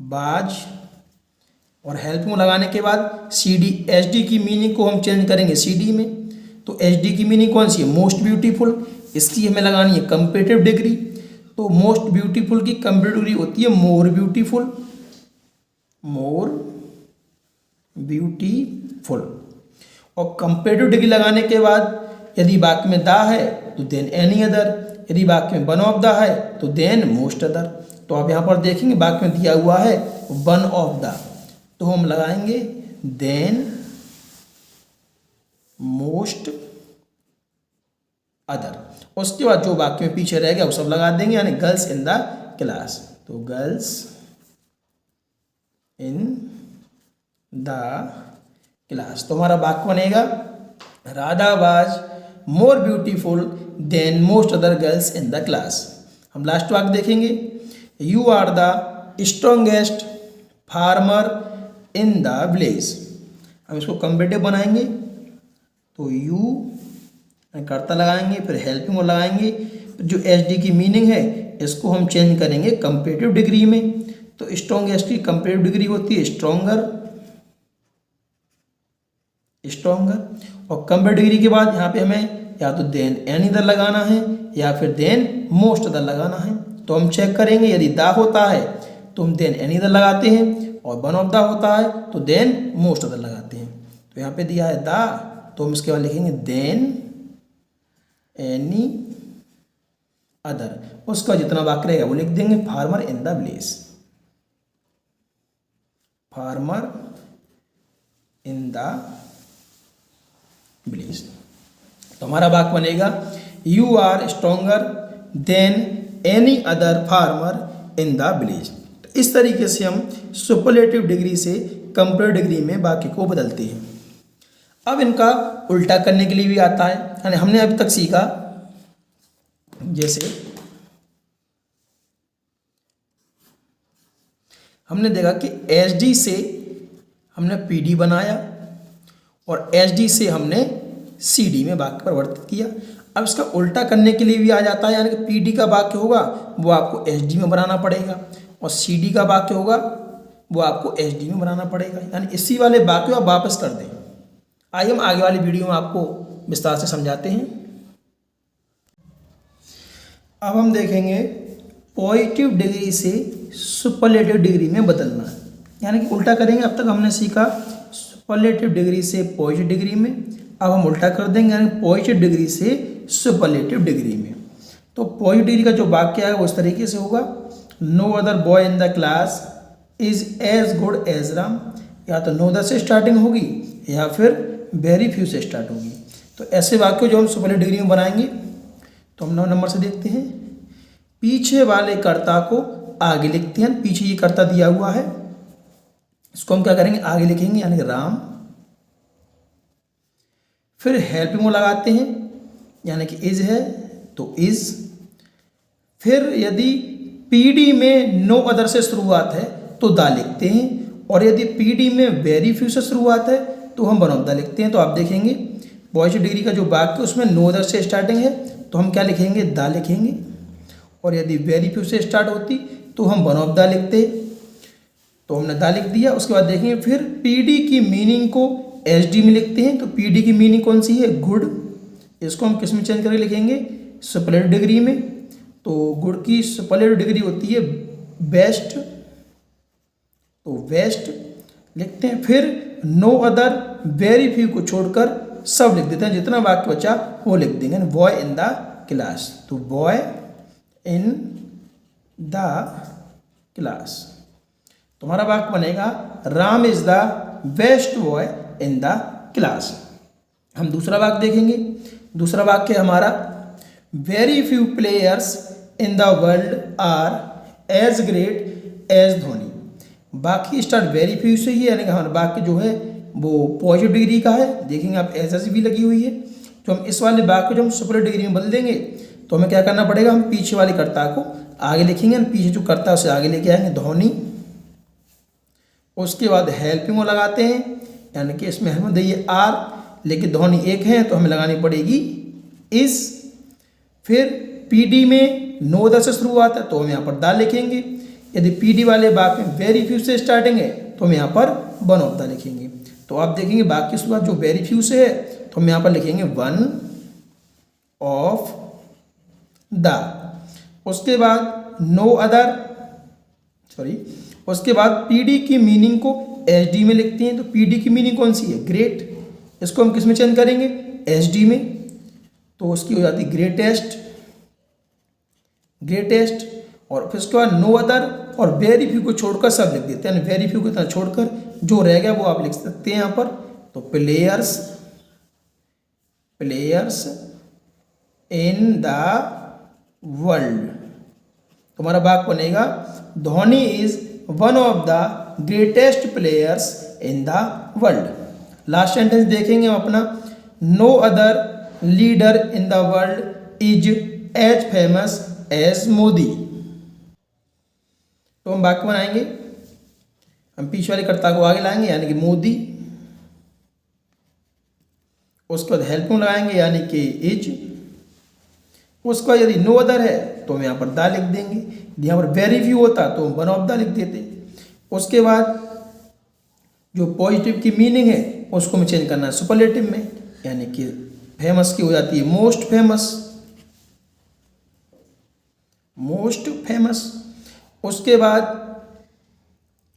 बाज और हेल्प में लगाने के बाद SD की मीनिंग को हम चेंज करेंगे CD में। तो SD की मीनिंग कौन सी है, मोस्ट ब्यूटीफुल, इसकी हमें लगानी है कंपैरेटिव डिग्री। तो मोस्ट ब्यूटीफुल की कंपैरेटिव डिग्री होती है मोर ब्यूटीफुल, मोर ब्यूटीफुल। और कंपेरेटिव डिग्री लगाने के बाद यदि वाक्य में द है तो देन एनी अदर, यदि वाक्य में वन ऑफ द है तो देन मोस्ट अदर। तो आप यहाँ पर देखेंगे वाक्य में दिया हुआ है वन ऑफ द, तो हम लगाएंगे देन मोस्ट अदर। उसके बाद जो वाक्य में पीछे रह गया वो सब लगा देंगे, यानी गर्ल्स इन द क्लास, तो गर्ल्स इन द क्लास। तो हमारा वाक्य बनेगा Radha was more beautiful than most other girls in the class. हम लास्ट वाक्य देखेंगे, you are the strongest farmer in the village. हम इसको कंपेरेटिव बनाएंगे, तो यू कर्ता लगाएंगे, फिर हेल्पिंग और लगाएंगे, जो एच डी की मीनिंग है इसको हम चेंज करेंगे कंपेरेटिव डिग्री में। तो स्ट्रॉन्गेस्ट की कंपेरेटिव डिग्री होती है स्ट्रॉन्गर, स्ट्रॉन्गर, और कंपेरेटिव डिग्री के बाद यहाँ पे हमें या तो देन एनी अदर लगाना है या फिर देन मोस्ट अदर लगाना है। तो हम चेक करेंगे, यदि दा होता है तो हम देन एनी अदर लगाते हैं, और वन ऑफ द होता है तो देन मोस्ट अदर लगाते हैं। तो यहाँ पे दिया है दा, तो हम इसके बाद लिखेंगे देन एनी अदर, उसका जितना वाक्य रहेगा वो लिख देंगे farmer in the village, farmer in the village. तो हमारा वाक्य बनेगा you are stronger than any other farmer in the village. तो इस तरीके से हम सुपरलेटिव डिग्री से कंपेरेटिव डिग्री में वाक्य को बदलते हैं। अब इनका उल्टा करने के लिए भी आता है, यानी हमने अभी तक सीखा, जैसे हमने देखा कि एच डी से हमने पी डी बनाया और एच डी से हमने सी डी में वाक्य परिवर्तित किया। अब इसका उल्टा करने के लिए भी आ जाता है, यानी कि पी डी का वाक्य होगा वो आपको एच डी में बनाना पड़ेगा, और सी डी का वाक्य होगा वो आपको एच डी में बनाना पड़ेगा, यानी इसी वाले वाक्य आप वापस कर दें। आइए हम आगे वाली वीडियो में आपको विस्तार से समझाते हैं। अब हम देखेंगे पॉजिटिव डिग्री से सुपरलेटिव डिग्री में बदलना, यानी कि उल्टा करेंगे। अब तक हमने सीखा सुपरलेटिव डिग्री से पॉजिटिव डिग्री में, अब हम उल्टा कर देंगे, यानी पॉजिटिव डिग्री से सुपरलेटिव डिग्री में। तो पॉजिटिव डिग्री का जो वाक्य है वो इस तरीके से होगा, no other boy in the class is as good as Ram. या तो नो अदर से स्टार्टिंग होगी या फिर वेरी फ्यू से स्टार्ट होगी। तो ऐसे वाक्य जो हम सुपरलेटिव डिग्री में बनाएंगे, तो हम 9 नंबर से देखते हैं, पीछे वाले कर्ता को आगे लिखते हैं। पीछे ये कर्ता दिया हुआ है, इसको हम क्या करेंगे आगे लिखेंगे, यानी कि राम। फिर हेल्पिंग लगाते हैं, यानी कि इज है तो इज। फिर यदि पीडी में नो अदर से शुरुआत है तो दा लिखते हैं, और यदि पीडी में वेरी फ्यू से शुरुआत है तो हम वन ऑफ द लिखते हैं। तो आप देखेंगे पॉजिटिव डिग्री का जो वाक्य उसमें नो अदर से स्टार्टिंग है तो हम क्या लिखेंगे, दा लिखेंगे, और यदि वेरी फ्यू से स्टार्ट होती तो हम वन ऑफ द लिखते। तो हमने दा लिख दिया। उसके बाद देखेंगे फिर पीडी की मीनिंग को एच डी में लिखते हैं। तो पीडी की मीनिंग कौन सी है, गुड। इसको हम किस में चेंज करके लिखेंगे, सुपरलेटिव डिग्री में। तो गुड की सुपरलेटिव डिग्री होती है बेस्ट, तो बेस्ट लिखते हैं। फिर नो अदर वेरी फ्यू को छोड़कर सब लिख देते हैं, जितना वाक्य बचा वो लिख देंगे। बॉय इन द क्लास, तो बॉय इन द क्लास। तुम्हारा वाक्य बनेगा Ram is the best boy in the class. हम दूसरा वाक्य देखेंगे। दूसरा वाक्य हमारा very few players in the world are as great as Dhoni. बाकी स्टार्ट वेरी फ्यू से ही, यानी कि हमारा वाक्य जो है वो पॉजिटिव डिग्री का है। देखेंगे आप एज भी लगी हुई है। तो हम इस वाले वाक्य जो हम सुपरलेटिव डिग्री में बदल देंगे तो हमें क्या करना पड़ेगा, हम पीछे वाले कर्ता को आगे लिखेंगे, पीछे जो कर्ता है उसे आगे लेके आएंगे, धोनी। उसके बाद हेल्पिंग लगाते हैं, यानी कि इसमें हमें दिए आर, लेकिन धोनी एक है तो हमें लगानी पड़ेगी इस। फिर पीडी में नो अदर से शुरुआत है तो हम यहाँ पर दा लिखेंगे। यदि पीडी वाले वाक्य में वेरी फ्यू से स्टार्टिंग है तो हम यहाँ पर वन ऑफ द लिखेंगे। तो आप देखेंगे वाक्य शुरुआत जो वेरी फ्यू से है तो हम यहाँ पर लिखेंगे वन ऑफ द। उसके बाद नो अदर, उसके बाद पीडी की मीनिंग को एच डी में लिखते हैं। तो पीडी की मीनिंग कौन सी है, ग्रेट। इसको हम किस में चेंज करेंगे, एच डी में। तो उसकी हो जाती ग्रेटेस्ट, ग्रेटेस्ट, और फिर उसके बाद नो अदर और वेरी फ्यू को छोड़कर सब लिख देते हैं। वेरी फ्यू को इतना छोड़कर जो रह गया वो आप लिख सकते हैं यहाँ पर। तो players, players in the world, तुम्हारा वाक्य बनेगा Dhoni is one of the greatest players in the world. Last sentence देखेंगे हम अपना, no other leader in the world is as famous as Modi. तो हम वाक्य बनाएंगे, हम पीछे वाले कर्ता को आगे लाएंगे यानी कि मोदी, उसके बाद हेल्प में लगाएंगे यानी कि इज, उसके बाद यदि नो अदर है तो हम यहाँ पर दा लिख देंगे, यदि यहाँ पर वेरी फ्यू होता तो हम वन ऑफ द लिख देते। उसके बाद जो पॉजिटिव की मीनिंग है उसको हमें चेंज करना है सुपरलेटिव में, यानी कि फेमस की हो जाती है मोस्ट फेमस, मोस्ट फेमस। उसके बाद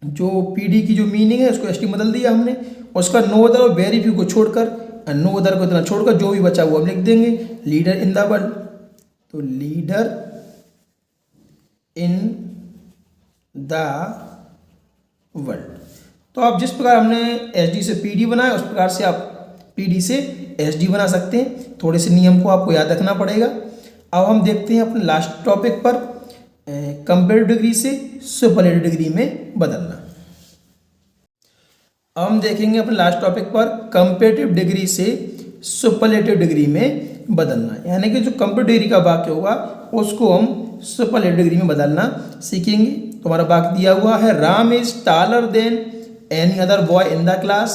जो पीडी की जो मीनिंग है उसको एसटी बदल दिया हमने, उसका नो अदर और वेरी फ्यू को छोड़कर, नो अदर को इतना छोड़कर जो भी बचा हुआ हम लिख देंगे लीडर इन द वर्ल्ड। तो लीडर इन द वर्ल्ड। तो आप जिस प्रकार हमने एच डी से पी डी बनाया उस प्रकार से आप पी डी से एच डी बना सकते हैं। थोड़े से नियम को आपको याद रखना पड़ेगा। अब हम देखते हैं अपने लास्ट टॉपिक पर, कंपेरेटिव डिग्री से सुपरलेटिव डिग्री में बदलना। अब हम देखेंगे अपने लास्ट टॉपिक पर कंपेरेटिव डिग्री से सुपरलेटिव डिग्री में बदलना, यानी कि जो कंपेरेटिव डिग्री का वाक्य होगा उसको हम सुपरलेटिव डिग्री में बदलना सीखेंगे। तुम्हारा वाक्य दिया हुआ है, Ram is taller than any other boy in the class,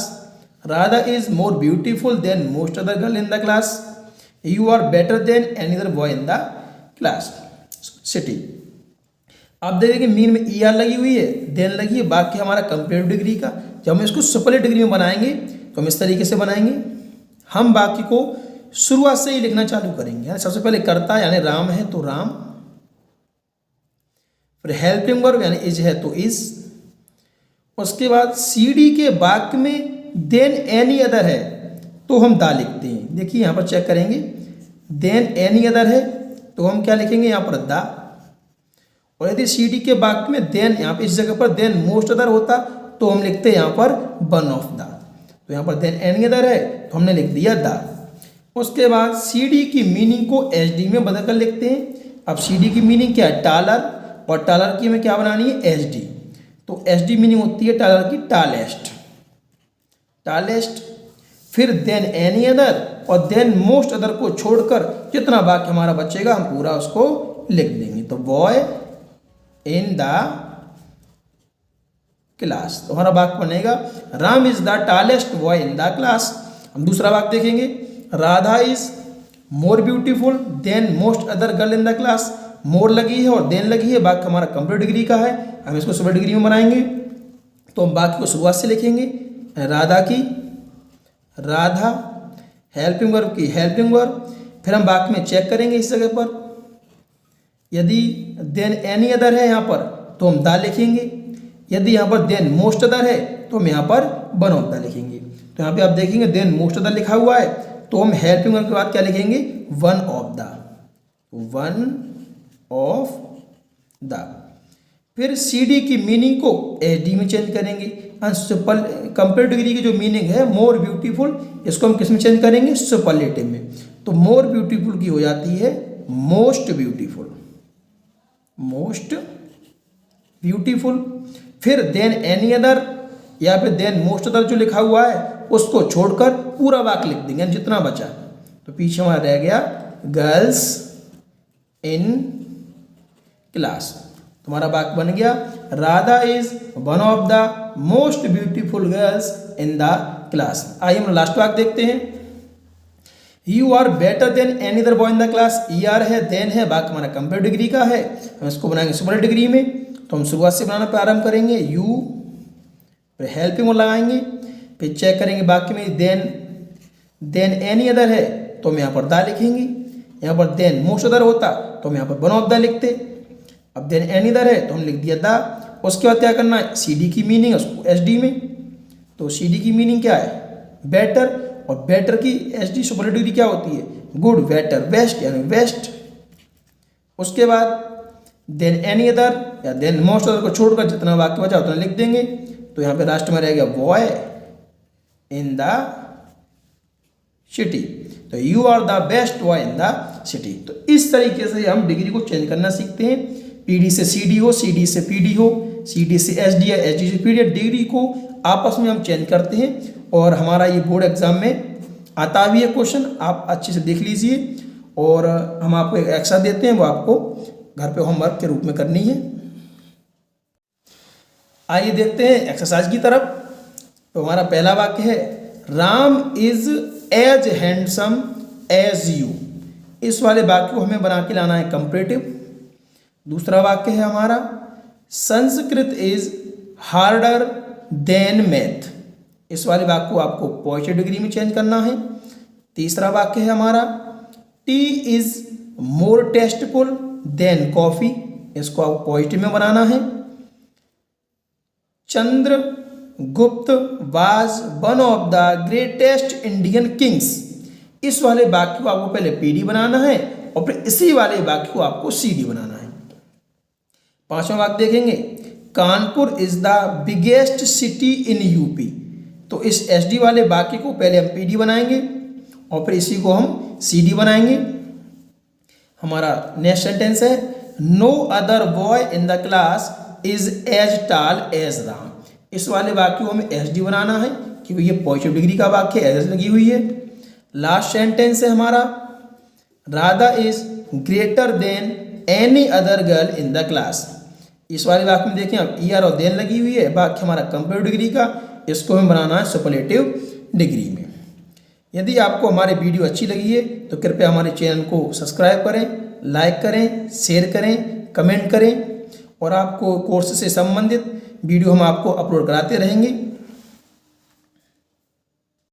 Radha is more beautiful than most other girl in the class, you are better than any other boy in the class city. आप देखेंगे मीन में E R लगी हुई है, then लगी है, वाक्य हमारा कंपेरेटिव डिग्री का। जब हम इसको सुपरलेटिव डिग्री में बनाएंगे तो हम इस तरीके से बनाएंगे, हम वाक्य को शुरुआत से ही लिखना चालू करेंगे। यानी सबसे पहले कर्ता यानी राम है तो राम, फिर हेल्पिंग वर्ब यानी इज है तो इज, उसके बाद सी डी के वाक्य में देन एनी अदर है तो हम दा लिखते हैं। देखिए यहाँ पर चेक करेंगे, देन एनी अदर है तो हम क्या लिखेंगे यहाँ पर दा, और यदि सी डी के वाक्य में देन यहाँ पे इस जगह पर देन मोस्ट अदर होता तो हम लिखते हैं यहाँ पर वन ऑफ द। तो यहाँ पर देन एनी अदर है तो हमने लिख दिया दा। उसके बाद सी डी की मीनिंग को एच डी में बदल कर लिखते हैं। अब सी डी की मीनिंग क्या है, टॉलर, और टॉलर की हमें क्या बनानी है, एच डी। तो एच डी मीनिंग होती है टॉलर की टॉलेस्ट, टॉलेस्ट। फिर देन एनी अदर और देन मोस्ट अदर को छोड़कर जितना वाक्य हमारा बचेगा हम पूरा उसको लिख देंगे। तो बॉय इन द क्लास, तो हमारा वाक्य बनेगा Ram is the tallest boy in the class. हम दूसरा वाक्य देखेंगे, Radha is more beautiful than most other girl in the class. More लगी है और देन लगी है, वाक्य हमारा कंपेरेटिव डिग्री का है, हम इसको सुपर डिग्री में बनाएंगे। तो हम वाक्य को शुरुआत से लिखेंगे, राधा की राधा, हेल्पिंग वर्ब की हेल्पिंग वर्ब। फिर हम वाक्य में चेक करेंगे इस जगह पर, यदि देन एनी अदर है यहाँ पर तो हम दा लिखेंगे, यदि यहाँ पर देन मोस्ट अदर है तो हम यहाँ पर वन ऑफ द लिखेंगे। तो यहाँ पे आप देखेंगे देन मोस्ट अदर लिखा हुआ है तो हम हेल्पिंग वर्ब के बाद क्या लिखेंगे, one of the, one of the. फिर सी डी की मीनिंग को एच डी में चेंज करेंगे। कंपेरेटिव डिग्री की जो मीनिंग है मोर ब्यूटीफुल, इसको हम किस में चेंज करेंगे, सुपरलेटिव में। तो मोर ब्यूटीफुल की हो जाती है मोस्ट ब्यूटीफुल, मोस्ट ब्यूटीफुल। फिर देन एनी अदर या फिर देन मोस्ट अदर जो लिखा हुआ है उसको छोड़कर पूरा वाक्य लिख देंगे जितना बचा। तो पीछे हमारा रह गया गर्ल्स इन क्लास। तुम्हारा वाक्य बन गया, Radha is one of the most beautiful girls in the class. आइए हम लास्ट वाक्य देखते हैं, you are better than any other boy in the class. E R है, देन है, वाक्य हमारा कंपेरेटिव डिग्री का है, हम इसको बनाएंगे सुपरलेटिव डिग्री में। तो हम शुरुआत से बनाना प्रारंभ करेंगे, यू, फिर हेल्पिंग वर्ब लगाएंगे, फिर चेक करेंगे वाक्य में देन एनी अदर है तो हम यहाँ पर दा लिखेंगे, यहाँ पर देन मोस्ट अदर होता तो हम यहाँ पर वन ऑफ द लिखते। अब देन एनी अदर है तो हम लिख दिया दा। उसके बाद क्या करना है, सी डी की मीनिंग उसको एच डी में। तो सी डी की मीनिंग क्या है, बेटर, और बेटर की एसडी सुपरलेटिव डिग्री क्या होती है? गुड, बेटर, बेस्ट यानी बेस्ट। उसके बाद देन एनी अदर या देन मोस्ट अदर को छोड़कर जितना वाक्य बचा उतना लिख देंगे। तो यहाँ पे लास्ट में रहेगा बॉय इन द सिटी, तो you are the best boy in the city. तो इस तरीके से हम डिग्री को चेंज करना सीखते हैं। पीडी से सीडी हो, सीडी से पीडी हो, सीडी से एसडी या एसडी से पीडी, डिग्री को आपस में हम चेंज करते हैं। और हमारा ये बोर्ड एग्जाम में आता भी है क्वेश्चन, आप अच्छे से देख लीजिए। और हम आपको एक एक्स्ट्रा देते हैं, वो आपको घर पे होमवर्क के रूप में करनी है। आइए देखते हैं एक्सरसाइज की तरफ। तो हमारा पहला वाक्य है Ram is as handsome as you. इस वाले वाक्य को हमें बना के लाना है कंपैरेटिव। दूसरा वाक्य है हमारा Sanskrit is harder than math. इस वाले वाक्य को आपको पॉजिटिव डिग्री में चेंज करना है। तीसरा वाक्य है हमारा tea is more tasteful than coffee. इसको आपको पॉजिटिव में बनाना है। Chandragupta was one of the greatest Indian kings. इस वाले वाक्य को आपको पहले पीडी बनाना है और फिर इसी वाले वाक्य को आपको सीडी बनाना है। पांचवा वाक्य देखेंगे Kanpur is the biggest city in UP. तो इस एसडी वाले वाक्य को पहले हम पीडी बनाएंगे और फिर इसी को हम सीडी बनाएंगे। हमारा नेक्स्ट सेंटेंस है no other boy in the class is as tall as Ram. इस वाले वाक्य को हमें एसडी बनाना है क्योंकि ये पॉजिटिव डिग्री का वाक्य एज लगी हुई है। लास्ट सेंटेंस है हमारा Radha is greater than any other girl in the class. इस वाले वाक्य में देखें अब ईआर और देन लगी हुई है, वाक्य हमारा कंपैरेटिव डिग्री का, इसको हमें बनाना है सुपरलेटिव डिग्री में। यदि आपको हमारी वीडियो अच्छी लगी है तो कृपया हमारे चैनल को सब्सक्राइब करें, लाइक करें, शेयर करें, कमेंट करें और आपको कोर्स से संबंधित वीडियो हम आपको अपलोड कराते रहेंगे।